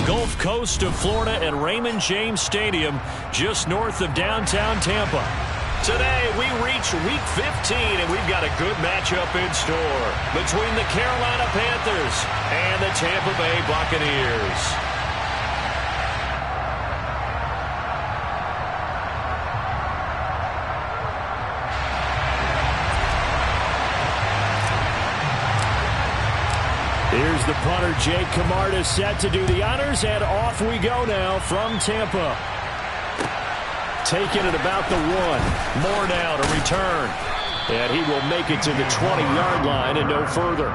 Gulf Coast of Florida at Raymond James Stadium, just north of downtown Tampa. Today, we reach Week 15, and we've got a good matchup in store between the Carolina Panthers and the Tampa Bay Buccaneers. Here's the punter, Jake Camarda, set to do the honors, and off we go now from Tampa. Taking it about the 1. More now to return. And he will make it to the 20-yard line and no further.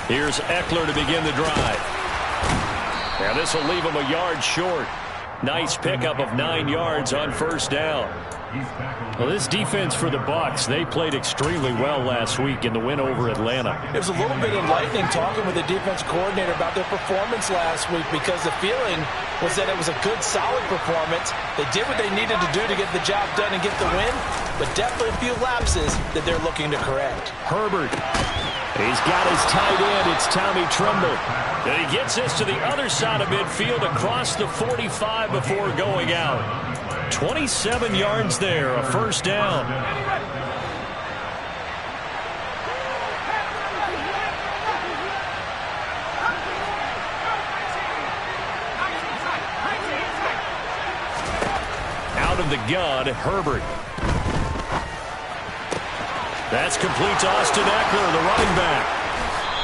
Here's Eckler to begin the drive. Now this will leave him a yard short. Nice pickup of 9 yards on first down. Well, this defense for the Bucs, they played extremely well last week in the win over Atlanta. It was a little bit enlightening talking with the defense coordinator about their performance last week, because the feeling was that it was a good, solid performance. They did what they needed to do to get the job done and get the win, but definitely a few lapses that they're looking to correct. Herbert. He's got his tight end. It's Tommy Tremble. And he gets this to the other side of midfield across the 45 before going out. 27 yards there, a first down. Out of the gun, Herbert. That's complete to Austin Eckler, the running back.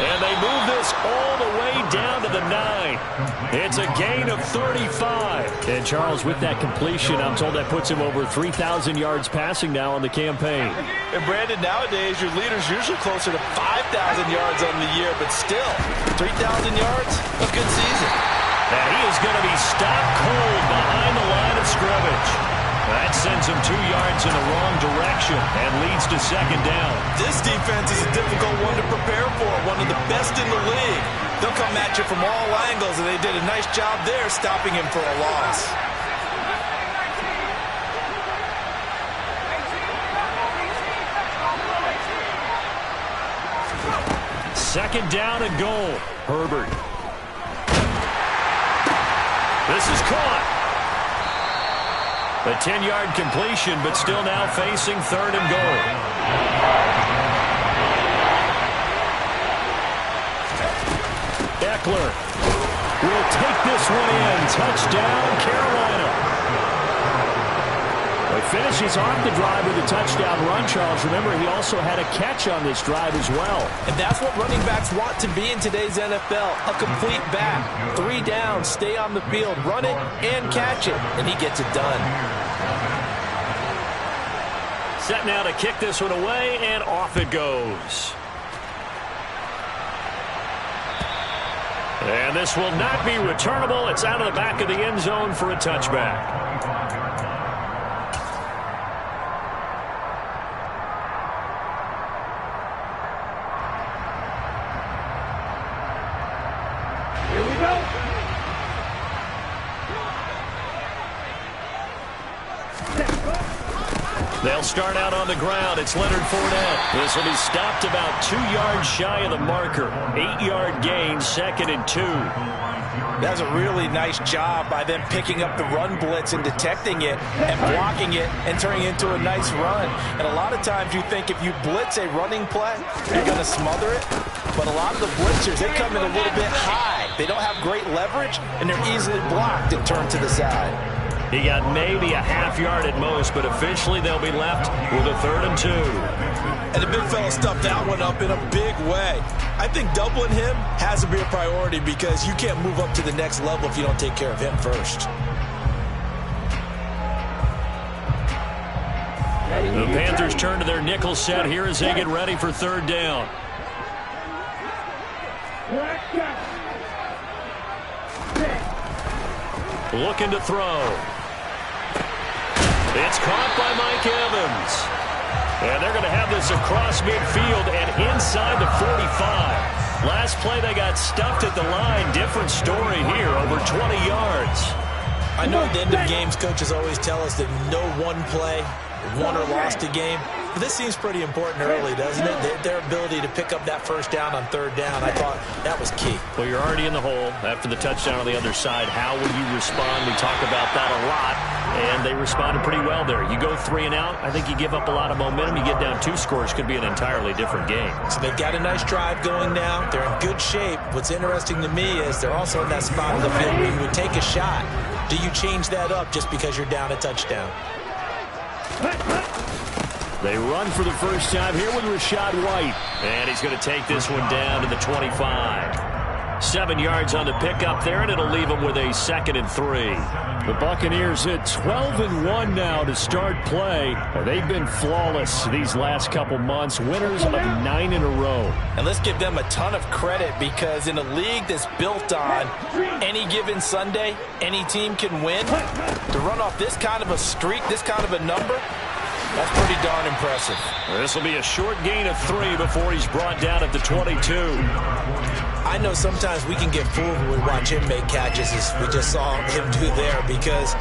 And they move this all the way down to the 9. It's a gain of 35. And Charles, with that completion, I'm told that puts him over 3,000 yards passing now on the campaign. And Brandon, nowadays your leader's usually closer to 5,000 yards on the year, but still, 3,000 yards, a good season. And he is going to be stopped cold behind the line of scrimmage. That sends him 2 yards in the wrong direction and leads to second down. This defense is a difficult one to prepare for, one of the best in the league. They'll come at you from all angles, and they did a nice job there stopping him for a loss. Second down and goal. Herbert. This is caught. A 10-yard completion, but still now facing third and goal. Eckler will take this one in. Touchdown, Carolina. He finishes off the drive with a touchdown run, Charles. Remember, he also had a catch on this drive as well. And that's what running backs want to be in today's NFL, a complete back. 3 downs, stay on the field, run it, and catch it, and he gets it done. Set now to kick this one away, and off it goes. And this will not be returnable. It's out of the back of the end zone for a touchback. They'll start out on the ground. It's Leonard Fournette. This will be stopped about 2 yards shy of the marker. 8-yard gain, second and 2. That's a really nice job by them picking up the run blitz and detecting it and blocking it and turning it into a nice run. And a lot of times you think if you blitz a running play, you're going to smother it. But a lot of the blitzers, they come in a little bit high. They don't have great leverage, and they're easily blocked and turned to the side. He got maybe a half yard at most, but officially they'll be left with a 3rd and 2. And the big fella stuffed that one up in a big way. I think doubling him has to be a priority, because you can't move up to the next level if you don't take care of him first. The Panthers turn to their nickel set here as they get ready for 3rd down. Looking to throw. It's caught by Mike Evans. And they're going to have this across midfield and inside the 45. Last play they got stuffed at the line. Different story here, over 20 yards. I know at the end of games, coaches always tell us that no one play won or lost a game. But this seems pretty important early, doesn't it? Their ability to pick up that first down on third down, I thought that was key. Well, you're already in the hole after the touchdown on the other side. How will you respond? We talk about that a lot, and they responded pretty well there. You go 3 and out, I think you give up a lot of momentum. You get down 2 scores, could be an entirely different game. So they've got a nice drive going now. They're in good shape. What's interesting to me is they're also in that spot of the field where you would take a shot. Do you change that up just because you're down a touchdown? They run for the first time here with Rachaad White. And he's going to take this one down to the 25. 7 yards on the pickup there, and it'll leave him with a 2nd and 3. The Buccaneers at 12-1 now to start play. They've been flawless these last couple months, winners of 9 in a row. And let's give them a ton of credit, because in a league that's built on any given Sunday, any team can win. To run off this kind of a streak, this kind of a number, that's pretty darn impressive. This will be a short gain of 3 before he's brought down at the 22. I know sometimes we can get fooled when we watch him make catches, as we just saw him do there, because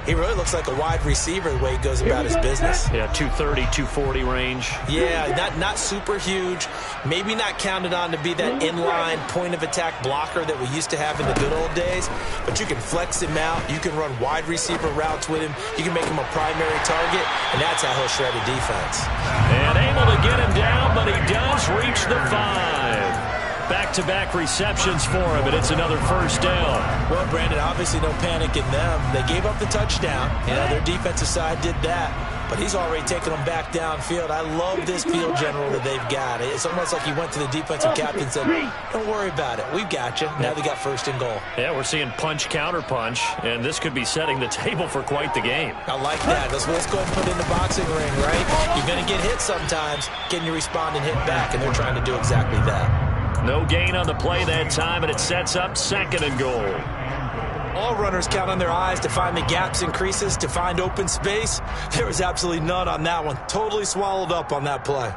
he really looks like a wide receiver the way he goes about his business. Yeah, 230, 240 range. Yeah, not super huge. Maybe not counted on to be that inline point-of-attack blocker that we used to have in the good old days. But you can flex him out. You can run wide receiver routes with him. You can make him a primary target, and that's how he'll shred a defense. And able to get him down, but he does reach the 5. Back-to-back receptions for him, and it's another first down. Well, Brandon, obviously no panic in them. They gave up the touchdown. You know, their defensive side did that, but he's already taken them back downfield. I love this field general that they've got. It's almost like he went to the defensive captain and said, don't worry about it. We've got you. Now they got 1st and goal. Yeah, we're seeing punch, counter punch, and this could be setting the table for quite the game. I like that. Let's go ahead and put in the boxing ring, right? You're going to get hit sometimes. Can you respond and hit back? And they're trying to do exactly that. No gain on the play that time, and it sets up 2nd and goal. All runners count on their eyes to find the gaps and creases, to find open space. There was absolutely none on that one. Totally swallowed up on that play.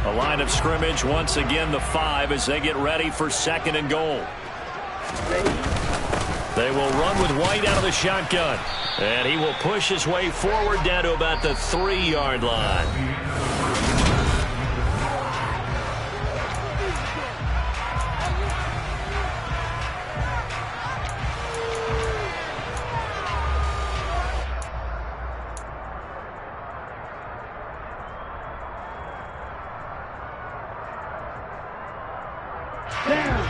A line of scrimmage, once again the 5 as they get ready for 2nd and goal. They will run with White out of the shotgun. And he will push his way forward down to about the 3-yard line.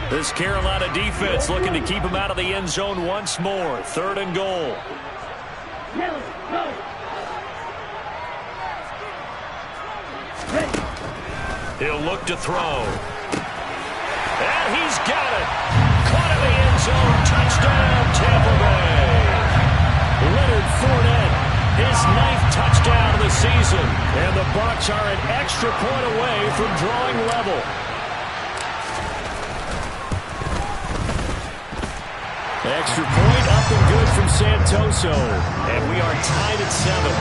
This Carolina defense looking to keep him out of the end zone once more. 3rd and goal. He'll look to throw. And he's got it. Caught in the end zone. Touchdown, Tampa Bay. Leonard Fournette, his 9th touchdown of the season. And the Bucs are an extra point away from drawing level. Extra point up and good from Santoso. And we are tied at 7.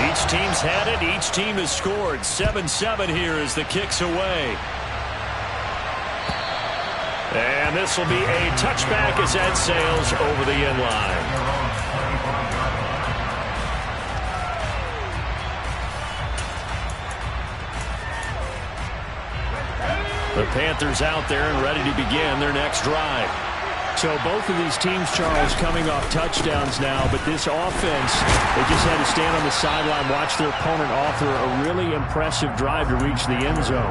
Each team's had it. Each team has scored. 7-7 here as the kick's away. And this will be a touchback as that sails over the end line. The Panthers out there and ready to begin their next drive. So both of these teams, Charles, coming off touchdowns now, but this offense, they just had to stand on the sideline, watch their opponent author a really impressive drive to reach the end zone.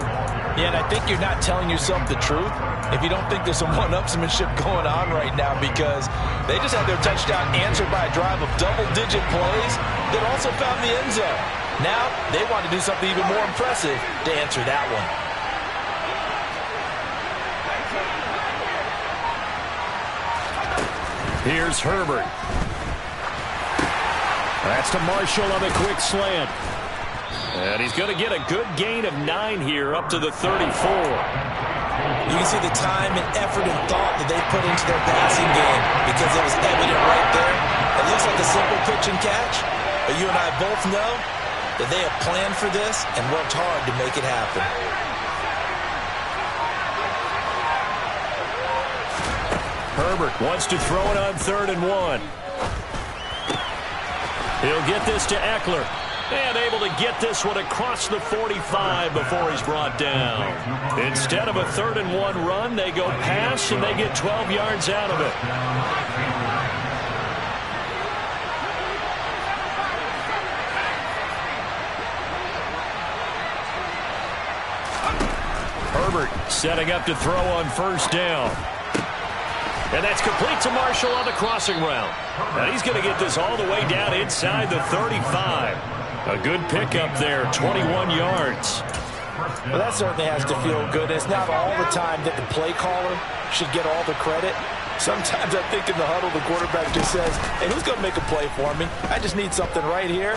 Yeah, and I think you're not telling yourself the truth if you don't think there's some one-upsmanship going on right now, because they just had their touchdown answered by a drive of double-digit plays that also found the end zone. Now they want to do something even more impressive to answer that one. Here's Herbert. That's to Marshall on a quick slant. And he's going to get a good gain of 9 here up to the 34. You can see the time and effort and thought that they put into their passing game because it was evident right there. It looks like a simple pitch and catch, but you and I both know that they have planned for this and worked hard to make it happen. Herbert wants to throw it on 3rd and 1. He'll get this to Eckler. And able to get this one across the 45 before he's brought down. Instead of a 3rd and 1 run, they go pass, and they get 12 yards out of it. Herbert setting up to throw on 1st down. And that's complete to Marshall on the crossing route. And he's going to get this all the way down inside the 35. A good pickup there, 21 yards. Well, that certainly has to feel good. It's not all the time that the play caller should get all the credit. Sometimes I think in the huddle, the quarterback just says, hey, who's going to make a play for me? I just need something right here.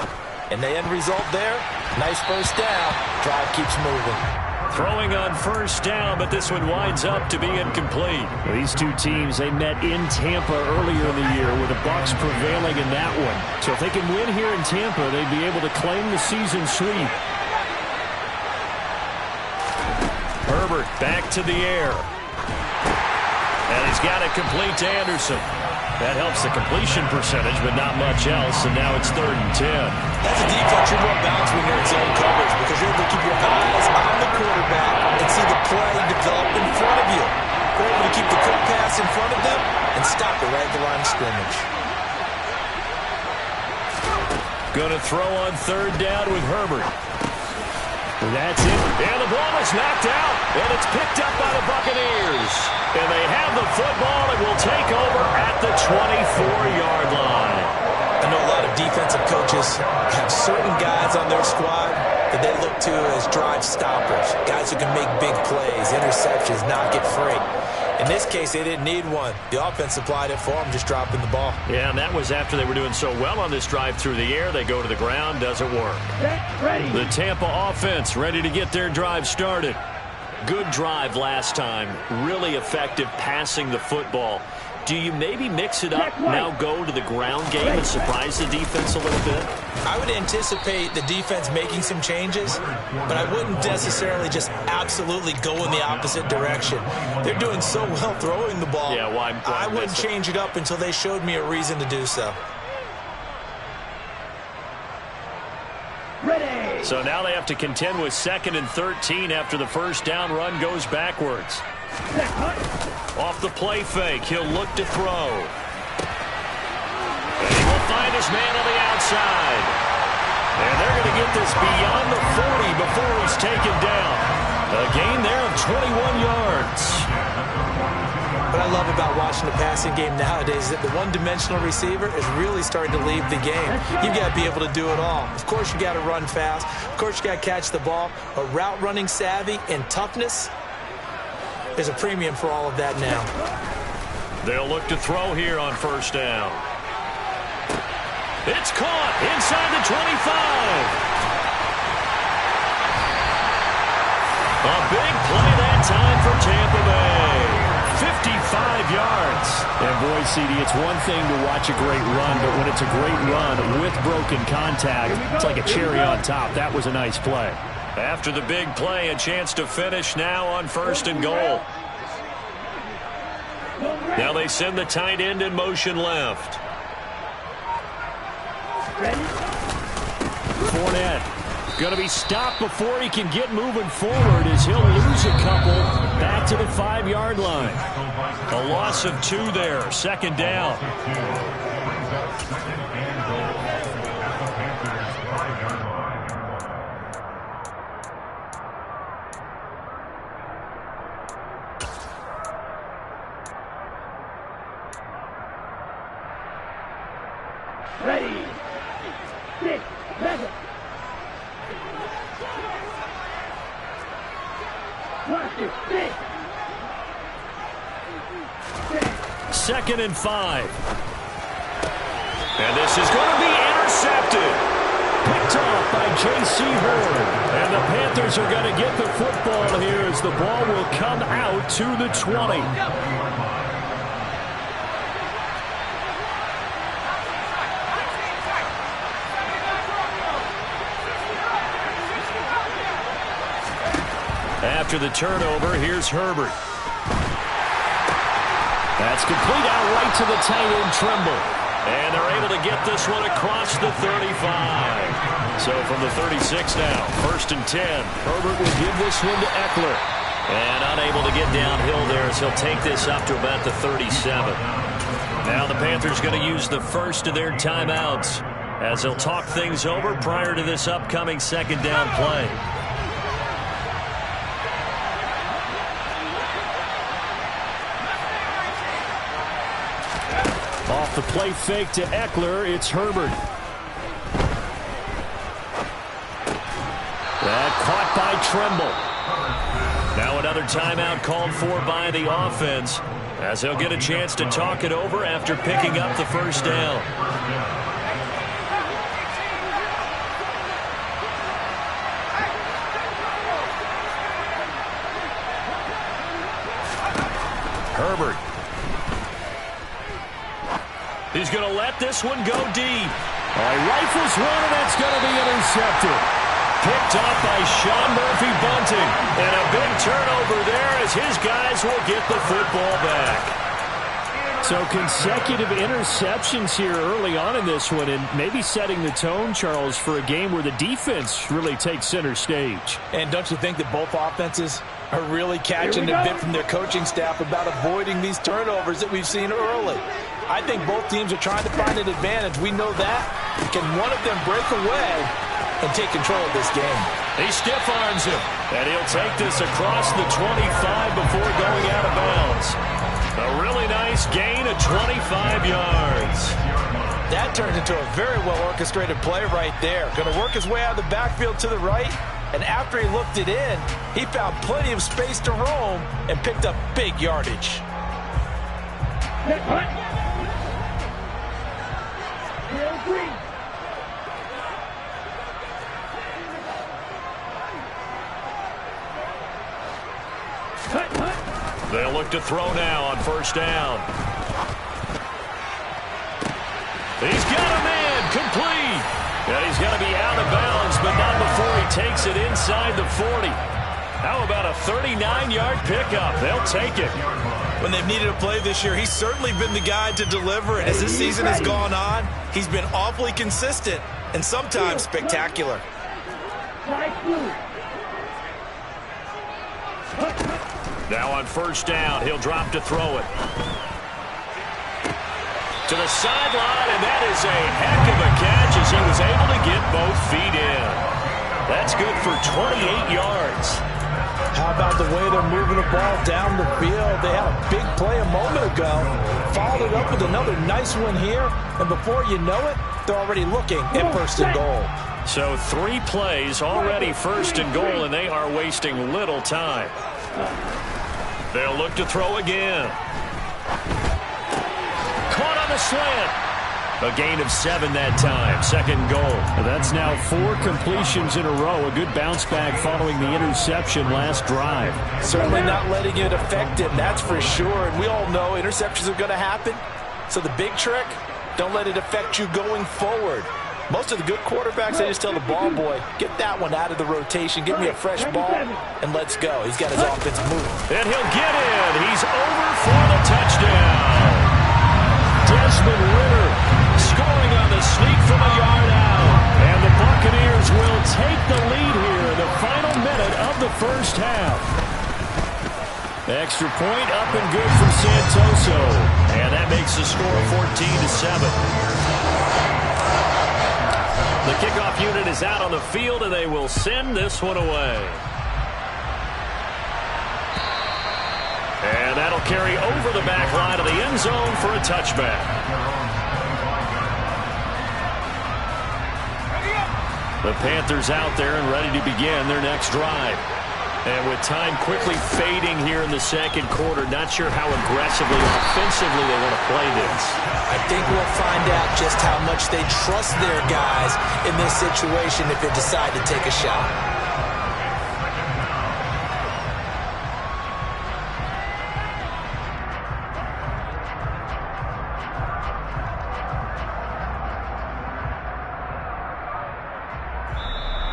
And the end result there, nice 1st down. Drive keeps moving. Throwing on 1st down, but this one winds up to be incomplete. These two teams, they met in Tampa earlier in the year with the Bucs prevailing in that one. So if they can win here in Tampa, they'd be able to claim the season sweep. Herbert back to the air. And he's got it complete to Anderson. That helps the completion percentage, but not much else, and now it's 3rd and 10. That's a defense you're more balanced when you're in zone coverage because you're able to keep your eyes on the quarterback and see the play develop in front of you. You're able to keep the quick pass in front of them and stop it right at the line of scrimmage. Going to throw on 3rd down with Herbert. That's it. And the ball is knocked out, and it's picked up by the Buccaneers. And they have the football and will take over at the 24-yard line. I know a lot of defensive coaches have certain guys on their squad that they look to as drive stoppers, guys who can make big plays, interceptions, not get free. In this case, they didn't need one. The offense supplied it for them, just dropping the ball. Yeah, and that was after they were doing so well on this drive through the air. They go to the ground, doesn't work. The Tampa offense ready to get their drive started. Good drive last time. Really effective passing the football. Do you maybe mix it up, now go to the ground game and surprise the defense a little bit? I would anticipate the defense making some changes, but I wouldn't necessarily just absolutely go in the opposite direction. They're doing so well throwing the ball. Yeah, why I wouldn't change it up until they showed me a reason to do so. Ready. So now they have to contend with 2nd and 13 after the 1st down run goes backwards. Off the play fake, he'll look to throw. And he will find his man on the outside. And they're going to get this beyond the 40 before he's taken down. A gain there of 21 yards. What I love about watching the passing game nowadays is that the one-dimensional receiver is really starting to leave the game. You've got to be able to do it all. Of course, you got to run fast. Of course, you got to catch the ball. But route running savvy and toughness, there's a premium for all of that now. They'll look to throw here on 1st down. It's caught inside the 25. A big play that time for Tampa Bay. 55 yards. And boy, CD, it's one thing to watch a great run, but when it's a great run with broken contact, it's like a cherry on top. That was a nice play. After the big play, a chance to finish now on 1st and goal. Now they send the tight end in motion left. Fournette going to be stopped before he can get moving forward as he'll lose a couple back to the 5-yard line. A loss of 2 there, 2nd down. Ready, 6, 7. 1, 2, 3. 2nd and 5. And this is going to be intercepted. picked off by J.C. Horn. And the Panthers are going to get the football here as the ball will come out to the 20. After the turnover, here's Herbert. That's complete out right to the tight end, Trimble. And they're able to get this one across the 35. So from the 36 now, 1st and 10. Herbert will give this one to Eckler. And unable to get downhill there as he'll take this up to about the 37. Now the Panthers going to use the first of their timeouts as they'll talk things over prior to this upcoming 2nd down play. Off the play fake to Eckler, it's Herbert. That caught by Trimble. Now another timeout called for by the offense as they'll get a chance to talk it over after picking up the first down. Herbert. He's going to let this one go deep. He rifles one, and it's going to be intercepted. Picked up by Sean Murphy-Bunting. And a big turnover there as his guys will get the football back. So consecutive interceptions here early on in this one, and maybe setting the tone, Charles, for a game where the defense really takes center stage. And don't you think that both offenses are really catching the bit from their coaching staff about avoiding these turnovers that we've seen early? I think both teams are trying to find an advantage. We know that. Can one of them break away and take control of this game? He stiff arms him, and he'll take this across the 25 before going out of bounds. A really nice gain of 25 yards. That turns into a very well-orchestrated play right there. Going to work his way out of the backfield to the right, and after he looked it in, he found plenty of space to roam and picked up big yardage. They'll look to throw now on 1st down. He's got a man complete. And he's going to be out of bounds, but not before he takes it inside the 40. How about a 39-yard pickup? They'll take it. When they've needed a play this year, he's certainly been the guy to deliver. And as this season has gone on, he's been awfully consistent and sometimes spectacular. Now on 1st down, he'll drop to throw it. To the sideline, and that is a heck of a catch as he was able to get both feet in. That's good for 28 yards. How about the way they're moving the ball down the field? They had a big play a moment ago. Followed it up with another nice one here. And before you know it, they're already looking at 1st and goal. So 3 plays already 1st and goal, and they are wasting little time. They'll look to throw again. Caught on the slant. A gain of 7 that time. 2nd goal. That's now 4 completions in a row. A good bounce back following the interception last drive. Certainly not letting it affect him, that's for sure. And we all know interceptions are going to happen. So the big trick, don't let it affect you going forward. Most of the good quarterbacks, they just tell the ball boy, get that one out of the rotation, give me a fresh ball, and let's go. He's got his offensive move. And he'll get in. He's over for the touchdown. Desmond Ridder scoring on the sneak from a yard out. And the Buccaneers will take the lead here in the final minute of the 1st half. Extra point up and good from Santoso. And that makes the score 14-7. The kickoff unit is out on the field, and they will send this one away. And that'll carry over the back line of the end zone for a touchback. The Panthers out there and ready to begin their next drive. And with time quickly fading here in the second quarter, not sure how aggressively or offensively they want to play this. I think we'll find out just how much they trust their guys in this situation if they decide to take a shot.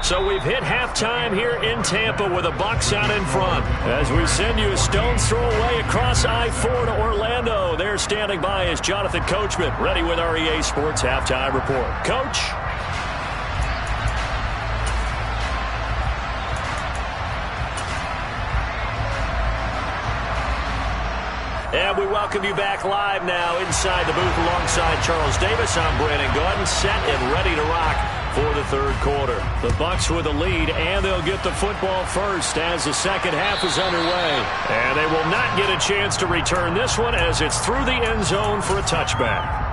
So we've hit halftime here in Tampa with the Bucs out in front. As we send you a stone's throw away across I-4 to Orlando. There standing by is Jonathan Coachman, ready with our EA Sports Halftime Report. Coach? And we welcome you back live now inside the booth alongside Charles Davis. I'm Brandon Gaudin, set and ready to rock for the third quarter. The Bucs with a lead, and they'll get the football first as the second half is underway. And they will not get a chance to return this one as it's through the end zone for a touchback.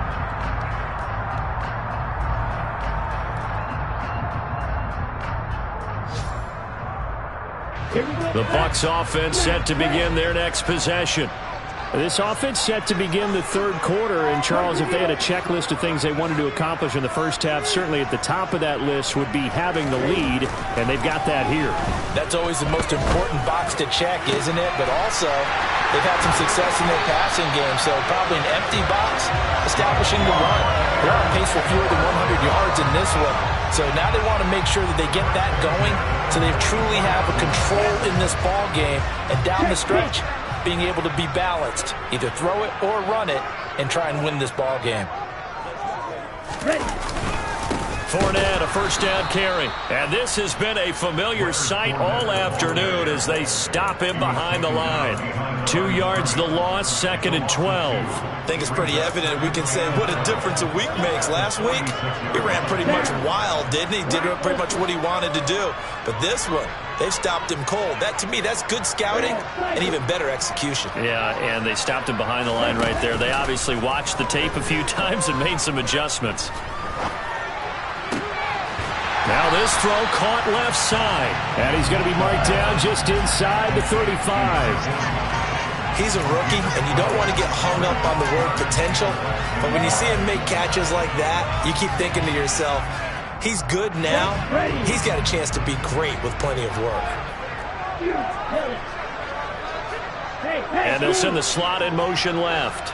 The Bucs offense set to begin their next possession. This offense set to begin the third quarter, and Charles, if they had a checklist of things they wanted to accomplish in the first half, certainly at the top of that list would be having the lead, and they've got that here. That's always the most important box to check, isn't it? But also, they've had some success in their passing game, so probably an empty box, establishing the run. They're on pace for fewer than 100 yards in this one. So now they want to make sure that they get that going so they truly have a control in this ball game and down the stretch, being able to be balanced, either throw it or run it, and try and win this ball game. Fournette, a first down carry. And this has been a familiar sight all afternoon as they stop him behind the line. 2 yards the loss, 2nd and 12. I think it's pretty evident we can say what a difference a week makes. Last week, he ran pretty much wild, didn't he? Did pretty much what he wanted to do. But this one, they've stopped him cold. That, to me, that's good scouting and even better execution. Yeah, and they stopped him behind the line right there. They obviously watched the tape a few times and made some adjustments. Now this throw caught left side. And he's going to be marked down just inside the 35. He's a rookie, and you don't want to get hung up on the word potential. But when you see him make catches like that, you keep thinking to yourself, he's good now. He's got a chance to be great with plenty of work. And they'll send the slot in motion left.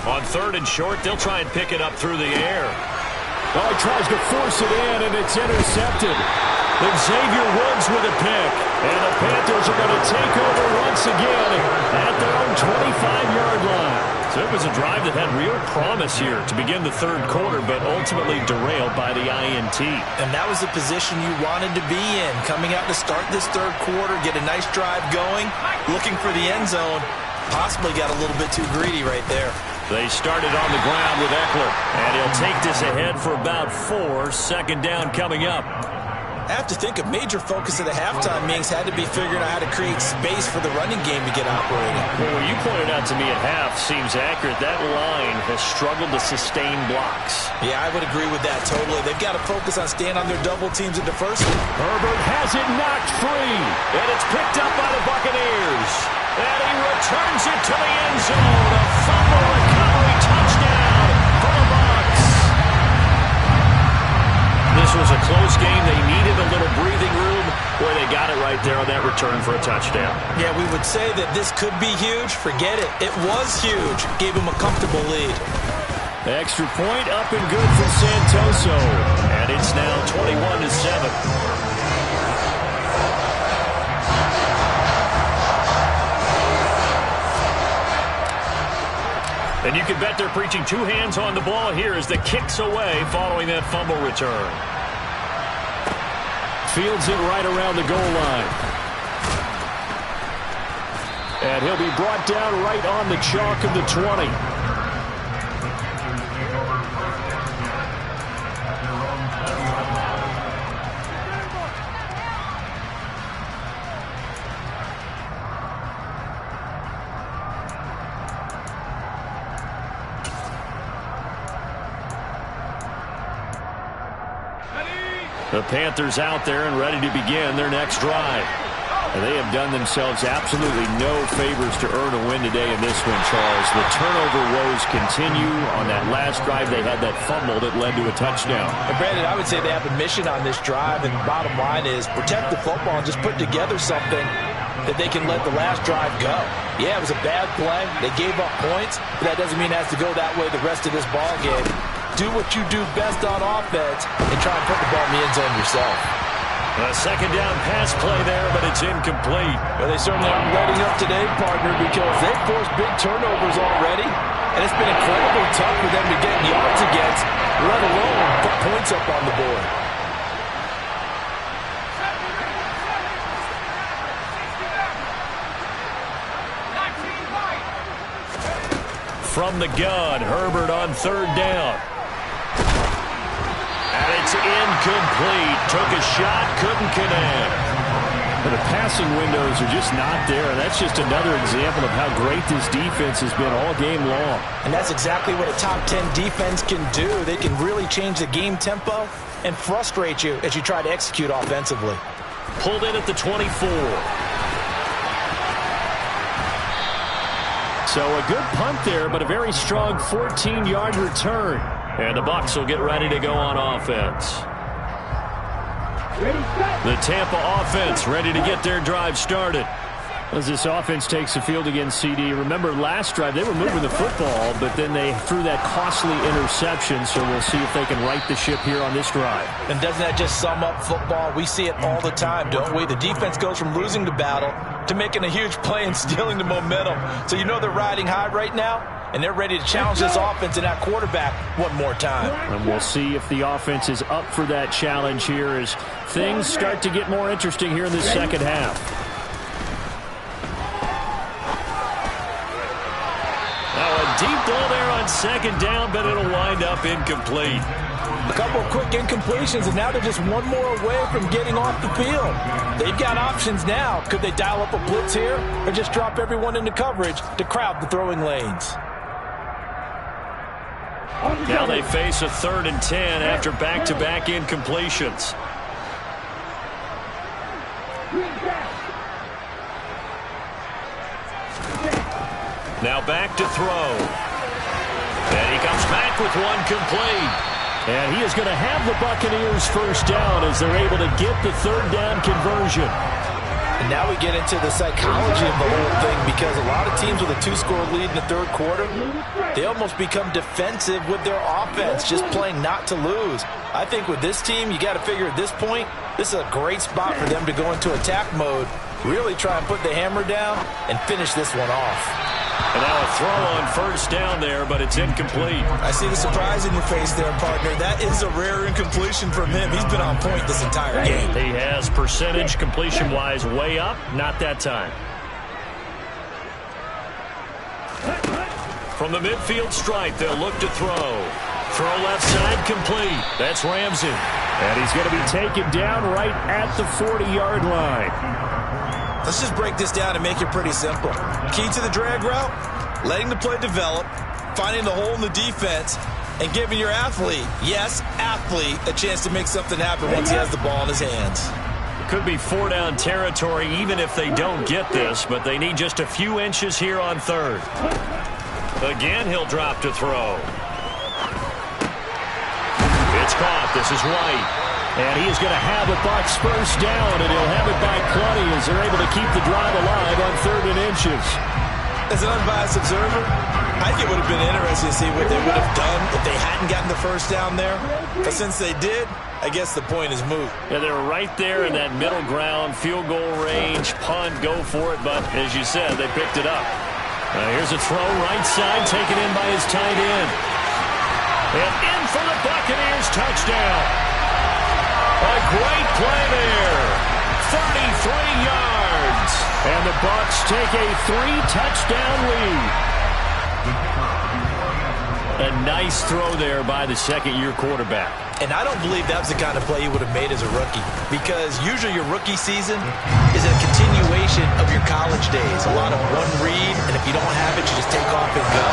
On 3rd and short, they'll try and pick it up through the air. Oh, he tries to force it in, and it's intercepted. Xavier Woods with a pick. And the Panthers are going to take over once again at their own 25-yard line. So it was a drive that had real promise here to begin the third quarter, but ultimately derailed by the INT. And that was the position you wanted to be in, coming out to start this third quarter, get a nice drive going, looking for the end zone. Possibly got a little bit too greedy right there. They started on the ground with Eckler, and he'll take this ahead for about 4. 2nd down coming up. I have to think a major focus of the halftime meetings had to be figuring out how to create space for the running game to get operating. Well, what you pointed out to me at half seems accurate. That line has struggled to sustain blocks. Yeah, I would agree with that totally. They've got to focus on staying on their double teams at the first one. Herbert has it knocked free, and it's picked up by the Buccaneers. And he returns it to the end zone. A fumble recovery touchdown for the Bucs. This was a close game. They needed a little breathing room. Boy, they got it right there on that return for a touchdown. Yeah, we would say that this could be huge. Forget it. It was huge. Gave him a comfortable lead. Extra point up and good for Santoso. And it's now 21-7. And you can bet they're preaching 2 hands on the ball here as the kick's away following that fumble return. Fields it right around the goal line. And he'll be brought down right on the chalk of the 20. The Panthers out there and ready to begin their next drive. And they have done themselves absolutely no favors to earn a win today in this one, Charles. The turnover woes continue. On that last drive, they had that fumble that led to a touchdown. And Brandon, I would say they have a mission on this drive, and the bottom line is protect the football and just put together something that they can let the last drive go. Yeah, it was a bad play. They gave up points, but that doesn't mean it has to go that way the rest of this ball game. Do what you do best on offense and try and put the ball in the end zone yourself. A second down pass play there, but it's incomplete. Well, they certainly aren't letting up today, partner, because they've forced big turnovers already, and it's been incredibly tough for them to get yards against, let alone put points up on the board. From the gun, Herbert on third down. And it's incomplete. Took a shot, couldn't connect. The passing windows are just not there. And that's just another example of how great this defense has been all game long. And that's exactly what a top 10 defense can do. They can really change the game tempo and frustrate you as you try to execute offensively. Pulled in at the 24. So a good punt there, but a very strong 14-yard return. And the Bucs will get ready to go on offense. The Tampa offense ready to get their drive started. As this offense takes the field against CD, remember last drive they were moving the football, but then they threw that costly interception, so we'll see if they can right the ship here on this drive. And doesn't that just sum up football? We see it all the time, don't we? The defense goes from losing the battle to making a huge play and stealing the momentum. So you know they're riding high right now, and they're ready to challenge this offense and that quarterback one more time. And we'll see if the offense is up for that challenge here as things start to get more interesting here in the second half. Deep ball there on second down, but it'll wind up incomplete. A couple of quick incompletions, and now they're just one more away from getting off the field. They've got options now. Could they dial up a blitz here or just drop everyone into coverage to crowd the throwing lanes? Now they face a 3rd and 10 after back-to-back incompletions. Now back to throw. And he comes back with one complete. And he is going to have the Buccaneers first down as they're able to get the 3rd down conversion. And now we get into the psychology of the whole thing, because a lot of teams with a 2-score lead in the third quarter, they almost become defensive with their offense, just playing not to lose. I think with this team, you got to figure at this point, this is a great spot for them to go into attack mode, really try and put the hammer down and finish this one off. And now a throw on first down there, but it's incomplete. I see the surprise in your face there, partner. That is a rare incompletion from him. He's been on point this entire game. He has percentage completion-wise way up. Not that time. From the midfield stripe, they'll look to throw. Throw left side complete. That's Ramsey. And he's going to be taken down right at the 40-yard line. Let's just break this down and make it pretty simple. Key to the drag route, letting the play develop, finding the hole in the defense, and giving your athlete, yes, athlete, a chance to make something happen once he has the ball in his hands. Could be 4-down territory even if they don't get this, but they need just a few inches here on 3rd. Again, he'll drop to throw. It's caught. This is White. And he is going to have the Bucs first down, and he'll have it by plenty as they're able to keep the drive alive on 3rd and inches. As an unbiased observer, I think it would have been interesting to see what they would have done if they hadn't gotten the first down there. But since they did, I guess the point is moot. Yeah, they were right there in that middle ground, field goal range, punt, go for it. But as you said, they picked it up. Here's a throw, right side, taken in by his tight end. And in for the Buccaneers, touchdown. A great play there. 33 yards. And the Bucs take a 3-touchdown lead. A nice throw there by the second-year quarterback. And I don't believe that was the kind of play he would have made as a rookie, because usually your rookie season is a continuation of your college days. A lot of one read, and if you don't have it, you just take off and go.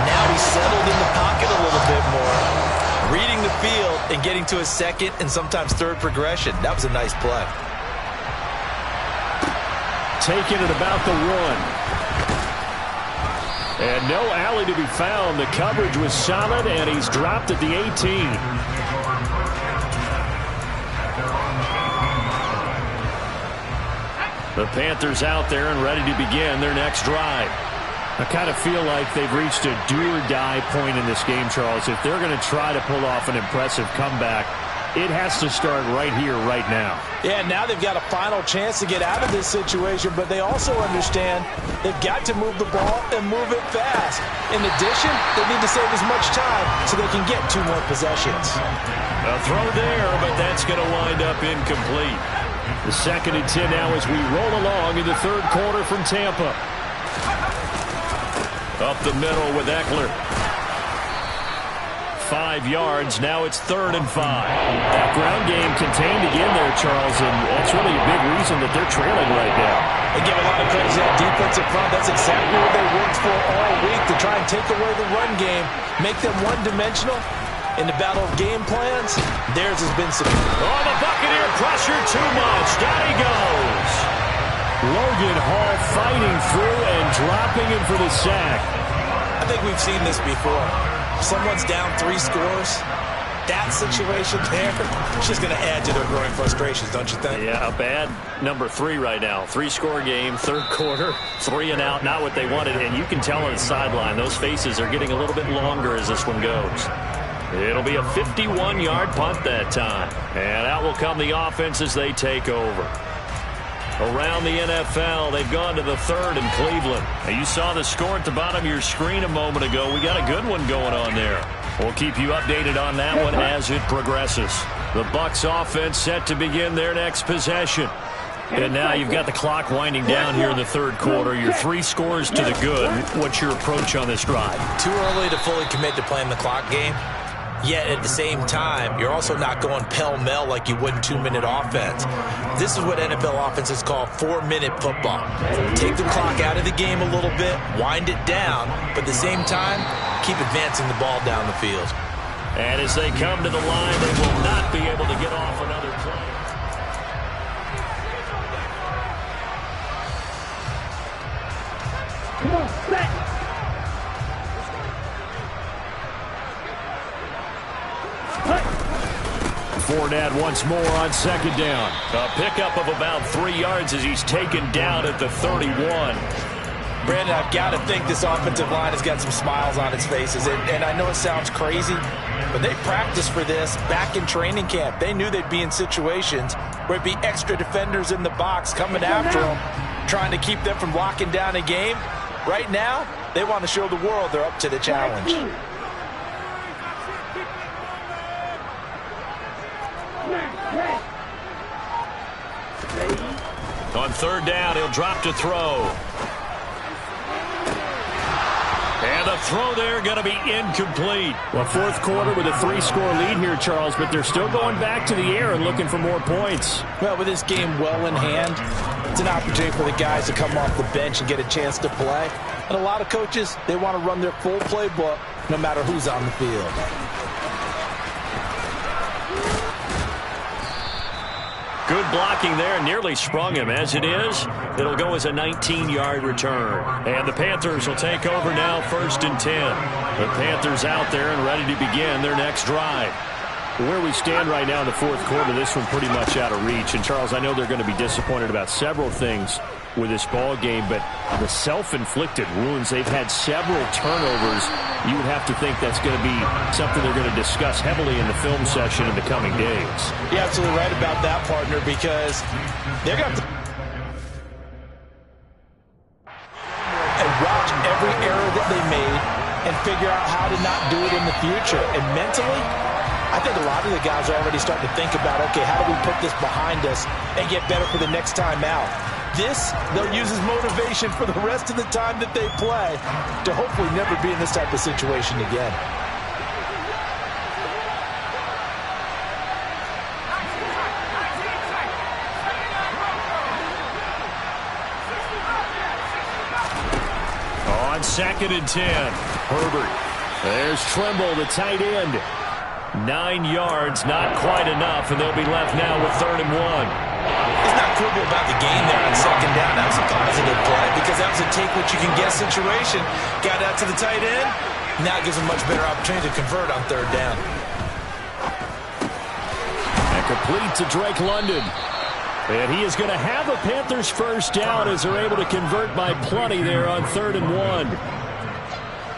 Now he's settled in the pocket a little bit more. Reading the field and getting to a second and sometimes third progression. That was a nice play. Taking it about the 1. And no alley to be found. The coverage was solid, and he's dropped at the 18. The Panthers out there and ready to begin their next drive. I kind of feel like they've reached a do-or-die point in this game, Charles. If they're going to try to pull off an impressive comeback, it has to start right here, right now. Yeah, now they've got a final chance to get out of this situation, but they also understand they've got to move the ball and move it fast. In addition, they need to save as much time so they can get 2 more possessions. A throw there, but that's going to wind up incomplete. The 2nd and 10 now as we roll along in the 3rd quarter from Tampa. Up the middle with Eckler. 5 yards. Now it's 3rd and 5. That ground game contained again there, Charles, and that's really a big reason that they're trailing right now. They give a lot of credit to that defensive front. That's exactly what they worked for all week, to try and take away the run game, make them one-dimensional. In the battle of game plans, theirs has been severe. Oh, the Buccaneer pressure too much. Down he goes. Logan Hall fighting through and dropping him for the sack. I think we've seen this before. Someone's down 3 scores. That situation there, it's just going to add to their growing frustrations, don't you think? Yeah, a bad number 3 right now. 3-score game, 3rd quarter, 3 and out, not what they wanted. And you can tell on the sideline, those faces are getting a little bit longer as this one goes. It'll be a 51-yard punt that time. And out will come the offense as they take over. Around the NFL, they've gone to the 3rd in Cleveland. Now, you saw the score at the bottom of your screen a moment ago. We got a good one going on there. We'll keep you updated on that one as it progresses. The Bucs offense set to begin their next possession. And now you've got the clock winding down here in the 3rd quarter. You're 3 scores to the good. What's your approach on this drive? Too early to fully commit to playing the clock game. Yet at the same time, you're also not going pell-mell like you would in 2-minute offense. This is what NFL offenses call 4-minute football. Take the clock out of the game a little bit, wind it down, but at the same time, keep advancing the ball down the field. And as they come to the line, they will not be able to get off another play. Come on, set. Fournette once more on 2nd down. A pickup of about 3 yards as he's taken down at the 31. Brandon, I've got to think this offensive line has got some smiles on its faces. And I know it sounds crazy, but they practiced for this back in training camp. They knew they'd be in situations where it'd be extra defenders in the box coming after them, trying to keep them from locking down a game. Right now, they want to show the world they're up to the challenge. On 3rd down, he'll drop to throw. And the throw there going to be incomplete. Well, 4th quarter with a 3-score lead here, Charles, but they're still going back to the air and looking for more points. Well, with this game well in hand, it's an opportunity for the guys to come off the bench and get a chance to play. And a lot of coaches, they want to run their full playbook no matter who's on the field. Good blocking there, nearly sprung him. As it is, it'll go as a 19-yard return. And the Panthers will take over now, 1st and 10. The Panthers out there and ready to begin their next drive. Where we stand right now in the 4th quarter, this one pretty much out of reach. And, Charles, I know they're going to be disappointed about several things with this ball game, but the self-inflicted wounds, they've had several turnovers. You would have to think that's going to be something they're going to discuss heavily in the film session in the coming days. You're absolutely right about that, partner, because they're going to and watch every error that they made and figure out how to not do it in the future. And mentally, I think a lot of the guys are already starting to think about, okay, how do we put this behind us and get better for the next time out? This, they'll use as motivation for the rest of the time that they play to hopefully never be in this type of situation again. On 2nd and 10, Herbert. There's Trimble, the tight end. 9 yards, not quite enough, and they'll be left now with 3rd and 1. He's not quibble about the gain there on 2nd down. That was a positive play because that was a take-what-you-can-get situation. Got out to the tight end. Now it gives him a much better opportunity to convert on 3rd down. And complete to Drake London. And he is going to have a Panthers 1st down as they're able to convert by plenty there on 3rd and 1.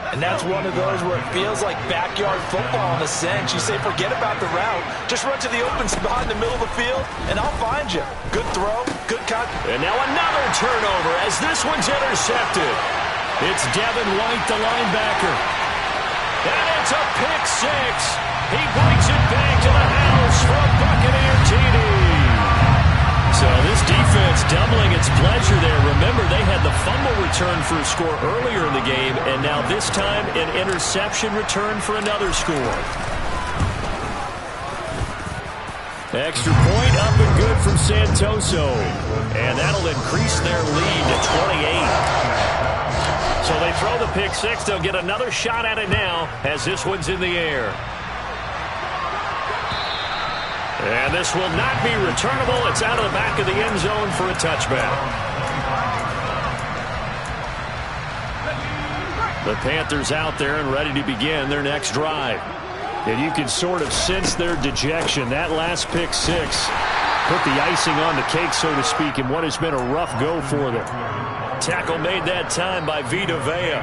And that's one of those where it feels like backyard football in a sense. You say, forget about the route. Just run to the open spot in the middle of the field, and I'll find you. Good throw, good cut. And now another turnover as this one's intercepted. It's Devin White, the linebacker. And it's a pick 6. He brings it back to the house for a Buccaneer TD. So this defense doubling its pleasure there. Remember, they had the fumble return for a score earlier in the game, and now this time an interception return for another score. Extra point up and good from Santoso. And that'll increase their lead to 28. So they throw the pick 6. They'll get another shot at it now as this one's in the air. And this will not be returnable. It's out of the back of the end zone for a touchback. The Panthers out there and ready to begin their next drive. And you can sort of sense their dejection. That last pick 6 put the icing on the cake, so to speak, in what has been a rough go for them. Tackle made that time by Vita Vea.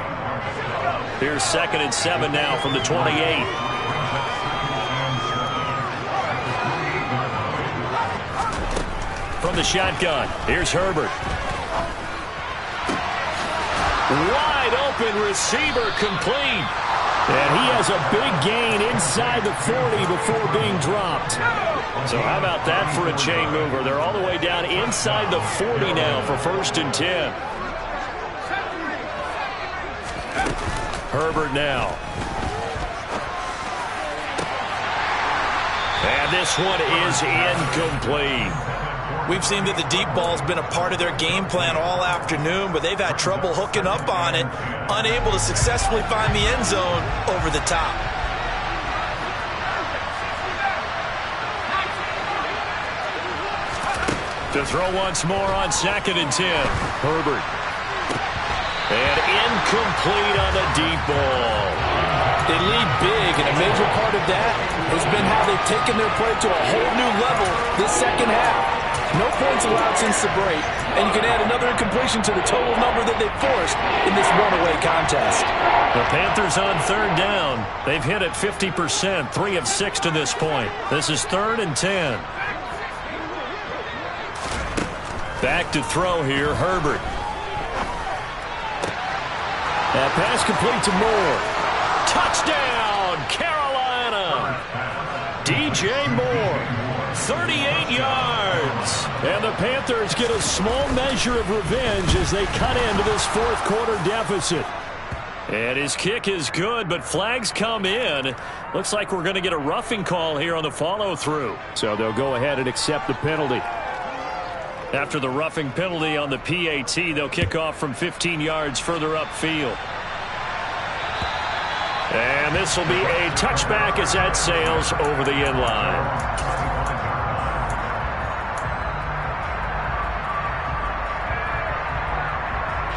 Here's 2nd and 7 now from the 28. From the shotgun, here's Herbert. Wide open receiver complete. And he has a big gain inside the 40 before being dropped. So how about that for a chain mover? They're all the way down inside the 40 now for 1st and 10. Herbert now. And this one is incomplete. We've seen that the deep ball's been a part of their game plan all afternoon, but they've had trouble hooking up on it, unable to successfully find the end zone over the top. To throw once more on 2nd and 10. Herbert. And incomplete on the deep ball. They lead big, and a major part of that has been how they've taken their play to a whole new level this 2nd half. No points allowed since the break, and you can add another incompletion to the total number that they forced in this one-away contest. The Panthers on 3rd down. They've hit it 50%, 3 of 6 to this point. This is 3rd and 10. Back to throw here, Herbert. That pass complete to Moore. Touchdown, Carolina! DJ Moore, 38 yards. And the Panthers get a small measure of revenge as they cut into this 4th quarter deficit. And his kick is good, but flags come in. Looks like we're going to get a roughing call here on the follow-through. So they'll go ahead and accept the penalty. After the roughing penalty on the PAT, they'll kick off from 15 yards further upfield. And this will be a touchback as that sails over the end line.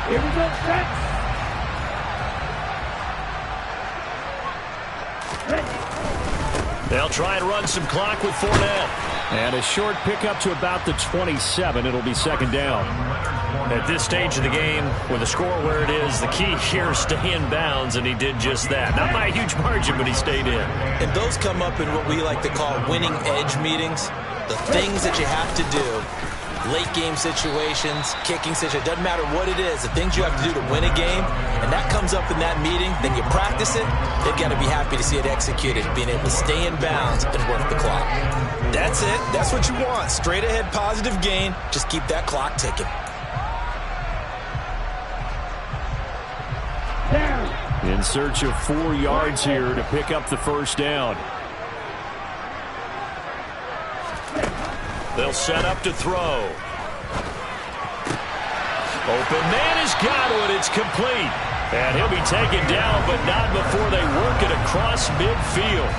Here we go, set. Ready. They'll try and run some clock with Fournette. And a short pickup to about the 27. It'll be 2nd down. At this stage of the game, with the score where it is, the key here is stay in bounds, and he did just that. Not by a huge margin, but he stayed in. And those come up in what we like to call winning edge meetings. The things that you have to do. Late game situations, kicking situations, doesn't matter what it is, the things you have to do to win a game, and that comes up in that meeting, then you practice it, they've got to be happy to see it executed, being able to stay in bounds and work the clock. That's it. That's what you want. Straight ahead positive gain. Just keep that clock ticking. In search of 4 yards here to pick up the 1st down. They'll set up to throw. Open man has got it. It's complete. And he'll be taken down, but not before they work it across midfield.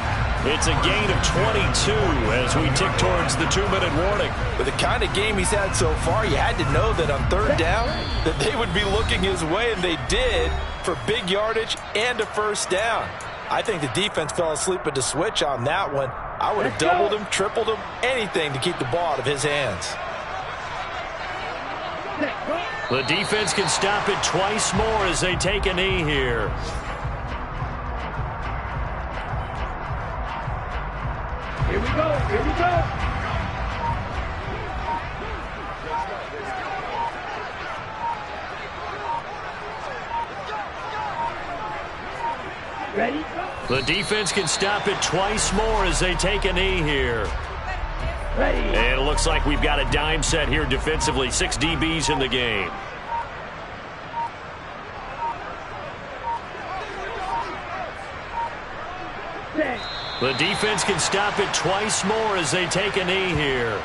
It's a gain of 22 as we tick towards the 2-minute warning. With the kind of game he's had so far, you had to know that on third down that they would be looking his way, and they did, for big yardage and a first down. I think the defense fell asleep at the switch on that one. I would have doubled him, tripled him, anything to keep the ball out of his hands. The defense can stop it twice more as they take a knee here. Here we go. Here we go. Ready? The defense can stop it twice more as they take a knee here. Ready. And it looks like we've got a dime set here defensively. 6 DBs in the game. The defense can stop it twice more as they take a knee here.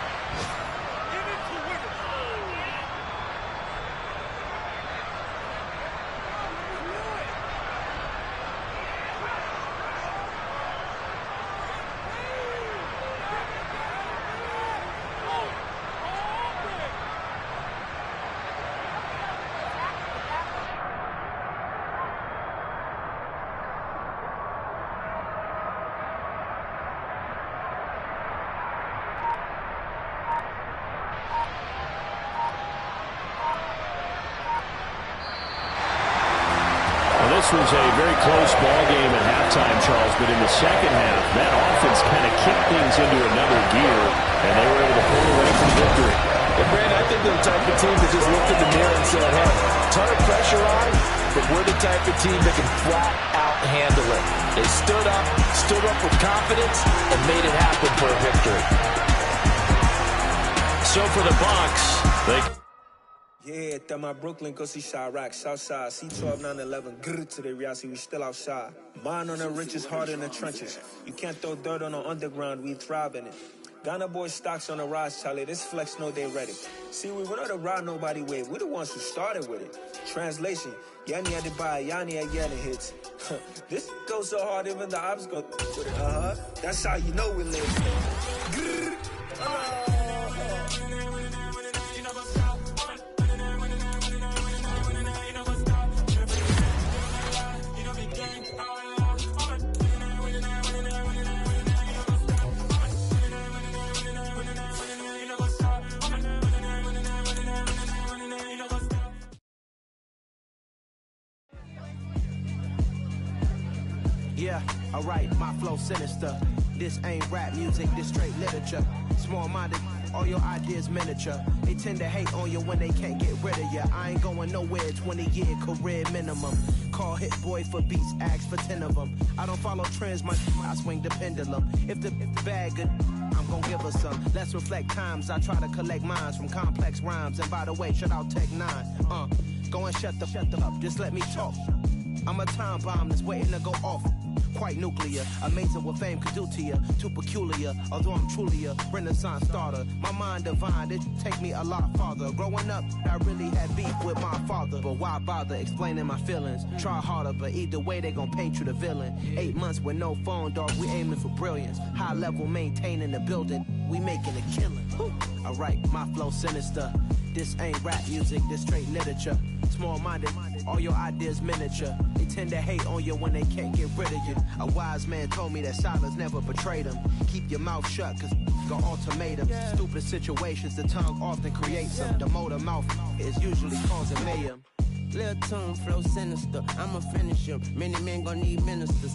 This was a very close ball game at halftime, Charles, but in the second half, that offense kind of kicked things into another gear, and they were able to pull away from victory. And Brandon, I think they're the type of team that just looked in the mirror and said, hey, ton of pressure on, but we're the type of team that can flat out handle it. They stood up with confidence, and made it happen for a victory. So for the Bucs, they... Yeah, that my Brooklyn, go see Chirac, Southside, C12, 911, grrr to the reality, we still outside. Mine on the richest, heart in the trenches. You can't throw dirt on the underground, we thrive in it. Ghana boys stocks on the rise, Charlie, this flex know they ready. See, we were not to ride nobody with, we're the ones who started with it. Translation, Yanni had to buy, Yanni had getting hits. This goes so hard, even the ops go with it, That's how you know we live. Grrr, Yeah, alright, my flow sinister. This ain't rap music, this straight literature. Small-minded, all your ideas miniature. They tend to hate on you when they can't get rid of you. I ain't going nowhere, 20-year career minimum. Call Hit Boy for beats, ask for 10 of them. I don't follow trends, I swing the pendulum. If the bag good, I'm gonna give her some. Let's reflect times, I try to collect minds from complex rhymes. And by the way, shout out Tech 9. Go and shut the up, just let me talk. I'm a time bomb that's waiting to go off. Quite nuclear, amazing what fame could do to you. Too peculiar, although I'm truly a renaissance starter. My mind divine, it take me a lot farther. Growing up, I really had beef with my father. But why bother explaining my feelings? Try harder, but either way they gon' paint you the villain. 8 months with no phone, dog, we aiming for brilliance. High level maintaining the building, we making a killing. Alright, my flow sinister. This ain't rap music, this straight literature. Small-minded, all your ideas miniature. They tend to hate on you when they can't get rid of you. A wise man told me that silence never betrayed him. Keep your mouth shut, cause go ultimatum. Stupid situations, the tongue often creates them. The motor mouth is usually causing mayhem. Lil' tune, flow sinister, I'ma finish him. Many men gon' need ministers.